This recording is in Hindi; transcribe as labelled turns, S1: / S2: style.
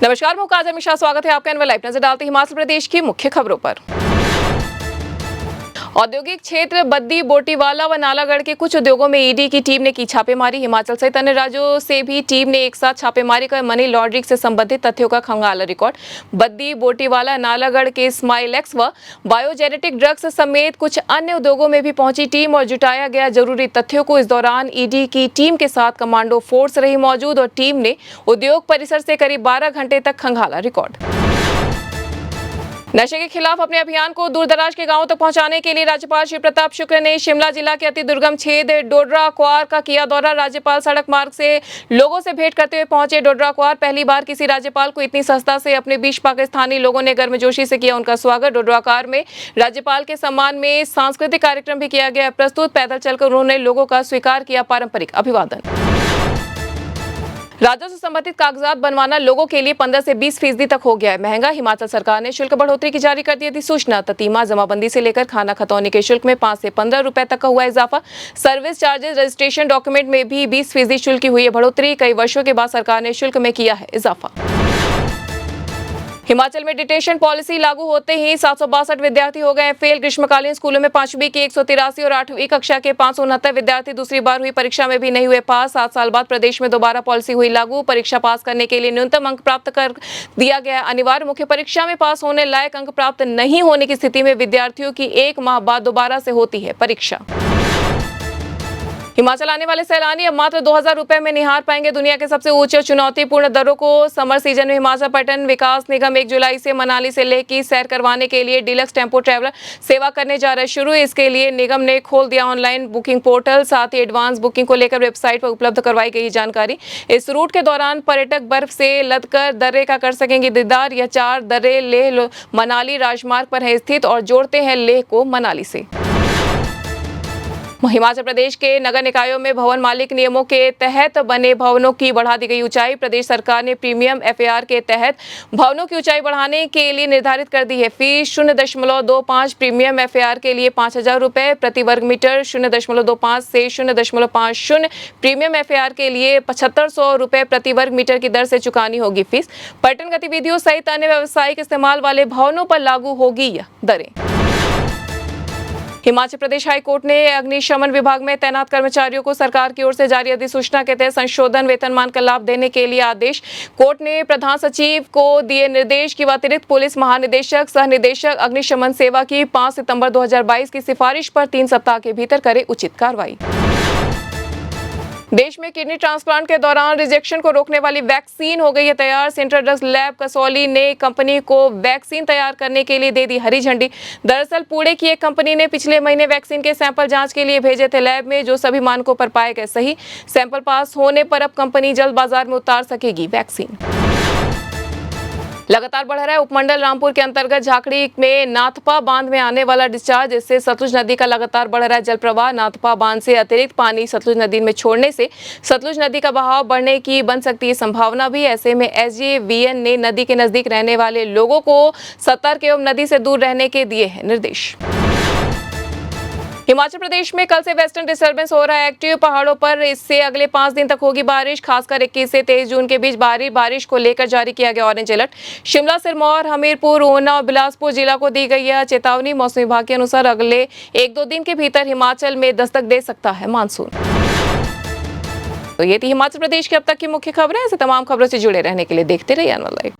S1: नमस्कार, मैं काजल मिश्रा। स्वागत है आपका एनएल लाइव। नजर डालते हिमाचल प्रदेश की मुख्य खबरों पर। औद्योगिक क्षेत्र बद्दी, बोटीवाला व नालागढ़ के कुछ उद्योगों में ईडी की टीम ने की छापेमारी। हिमाचल सहित अन्य राज्यों से भी टीम ने एक साथ छापेमारी कर मनी लॉन्ड्रिंग से संबंधित तथ्यों का खंगाला रिकॉर्ड। बद्दी, बोटीवाला, नालागढ़ के स्माइलेक्स व बायोजेनेटिक ड्रग्स समेत कुछ अन्य उद्योगों में भी पहुंची टीम और जुटाया गया जरूरी तथ्यों को। इस दौरान ईडी की टीम के साथ कमांडो फोर्स रही मौजूद और टीम ने उद्योग परिसर से करीब 12 घंटे तक खंगाला रिकॉर्ड। नशे के खिलाफ अपने अभियान को दूरदराज के गांवों तक पहुंचाने के लिए राज्यपाल श्री प्रताप शुक्ल ने शिमला जिला के अति दुर्गम छेद डोडरा क्वार का किया दौरा। राज्यपाल सड़क मार्ग से लोगों से भेंट करते हुए पहुंचे डोडरा क्वार। पहली बार किसी राज्यपाल को इतनी सस्ता से अपने बीच पाकिस्तानी लोगों ने गर्मजोशी से किया उनका स्वागत। डोडरा क्वार में राज्यपाल के सम्मान में सांस्कृतिक कार्यक्रम भी किया गया प्रस्तुत। पैदल चलकर उन्होंने लोगों का स्वीकार किया पारंपरिक अभिवादन। राजस्व संबंधित कागजात बनवाना लोगों के लिए 15 से 20% तक हो गया है महंगा। हिमाचल सरकार ने शुल्क बढ़ोतरी की जारी कर दी अधिसूचना। ततीमा जमाबंदी से लेकर खाना खतौनी के शुल्क में 5 से 15 रुपए तक का हुआ इजाफा। सर्विस चार्जेस, रजिस्ट्रेशन डॉक्यूमेंट में भी 20% शुल्क की हुई है बढ़ोतरी। कई वर्षों के बाद सरकार ने शुल्क में किया है इजाफा। हिमाचल में डिटेशन पॉलिसी लागू होते ही 762 विद्यार्थी हो गए फेल। ग्रीष्मकालीन स्कूलों में 5वीं की 183 और 8वीं कक्षा के 569 विद्यार्थी दूसरी बार हुई परीक्षा में भी नहीं हुए पास। 7 साल बाद प्रदेश में दोबारा पॉलिसी हुई लागू। परीक्षा पास करने के लिए न्यूनतम अंक प्राप्त कर दिया गया अनिवार्य। मुख्य परीक्षा में पास होने लायक अंक प्राप्त नहीं होने की स्थिति में विद्यार्थियों की 1 माह बाद दोबारा से होती है परीक्षा। हिमाचल आने वाले सैलानी अब मात्र 2000 रुपए में निहार पाएंगे दुनिया के सबसे ऊंचे और चुनौतीपूर्ण दरों को। समर सीजन में हिमाचल पर्यटन विकास निगम 1 जुलाई से मनाली से लेह की सैर करवाने के लिए डीलक्स टेम्पो ट्रैवलर सेवा करने जा रहा है शुरू। इसके लिए निगम ने खोल दिया ऑनलाइन बुकिंग पोर्टल। साथ ही एडवांस बुकिंग को लेकर वेबसाइट पर उपलब्ध करवाई गई जानकारी। इस रूट के दौरान पर्यटक बर्फ से लदकर दर्रे का कर सकेंगे दीदार। यह 4 दर्रे लेह मनाली राजमार्ग पर है स्थित और जोड़ते हैं लेह को मनाली से। हिमाचल प्रदेश के नगर निकायों में भवन मालिक नियमों के तहत बने भवनों की बढ़ा दी गई ऊंचाई। प्रदेश सरकार ने प्रीमियम एफएआर के तहत भवनों की ऊंचाई बढ़ाने के लिए निर्धारित कर दी है फीस 0.25। प्रीमियम एफएआर के लिए 5000 रुपए प्रति वर्ग मीटर 0.25 से 0.50। प्रीमियम एफएआर के लिए 7500 रुपए प्रति वर्ग मीटर की दर से चुकानी होगी फीस। पर्यटन गतिविधियों सहित अन्य व्यावसायिक इस्तेमाल वाले भवनों पर लागू होगी यह दरें। हिमाचल प्रदेश हाई कोर्ट ने अग्निशमन विभाग में तैनात कर्मचारियों को सरकार की ओर से जारी अधिसूचना के तहत संशोधन वेतनमान का लाभ देने के लिए आदेश। कोर्ट ने प्रधान सचिव को दिए निर्देश कि अतिरिक्त पुलिस महानिदेशक सह निदेशक अग्निशमन सेवा की 5 सितंबर 2022 की सिफारिश पर 3 सप्ताह के भीतर करे उचित कार्रवाई। देश में किडनी ट्रांसप्लांट के दौरान रिजेक्शन को रोकने वाली वैक्सीन हो गई है तैयार। सेंट्रल ड्रग्स लैब कसौली ने कंपनी को वैक्सीन तैयार करने के लिए दे दी हरी झंडी। दरअसल पुणे की एक कंपनी ने पिछले महीने वैक्सीन के सैंपल जांच के लिए भेजे थे लैब में, जो सभी मानकों पर पाए गए सही। सैंपल पास होने पर अब कंपनी जल्द बाजार में उतार सकेगी वैक्सीन। लगातार बढ़ रहा है उपमंडल रामपुर के अंतर्गत झाकड़ी में नाथपा बांध में आने वाला डिस्चार्ज। इससे सतलुज नदी का लगातार बढ़ रहा है जल प्रवाह। नाथपा बांध से अतिरिक्त पानी सतलुज नदी में छोड़ने से सतलुज नदी का बहाव बढ़ने की बन सकती है संभावना भी। ऐसे में एसजेवीएन ने नदी के नजदीक रहने वाले लोगों को सतर्क एवं नदी से दूर रहने के दिए हैं निर्देश। हिमाचल प्रदेश में कल से वेस्टर्न डिस्टर्बेंस हो रहा है एक्टिव पहाड़ों पर। इससे अगले 5 दिन तक होगी बारिश। खासकर 21 से 23 जून के बीच भारी बारिश को लेकर जारी किया गया ऑरेंज अलर्ट। शिमला, सिरमौर, हमीरपुर, ऊना और बिलासपुर जिला को दी गई है चेतावनी। मौसम विभाग के अनुसार अगले 1-2 दिन के भीतर हिमाचल में दस्तक दे सकता है मानसून। तो ये थी हिमाचल प्रदेश की अब तक की मुख्य खबरें। ऐसे तमाम खबरों से जुड़े रहने के लिए देखते रहिए एनएल लाइव।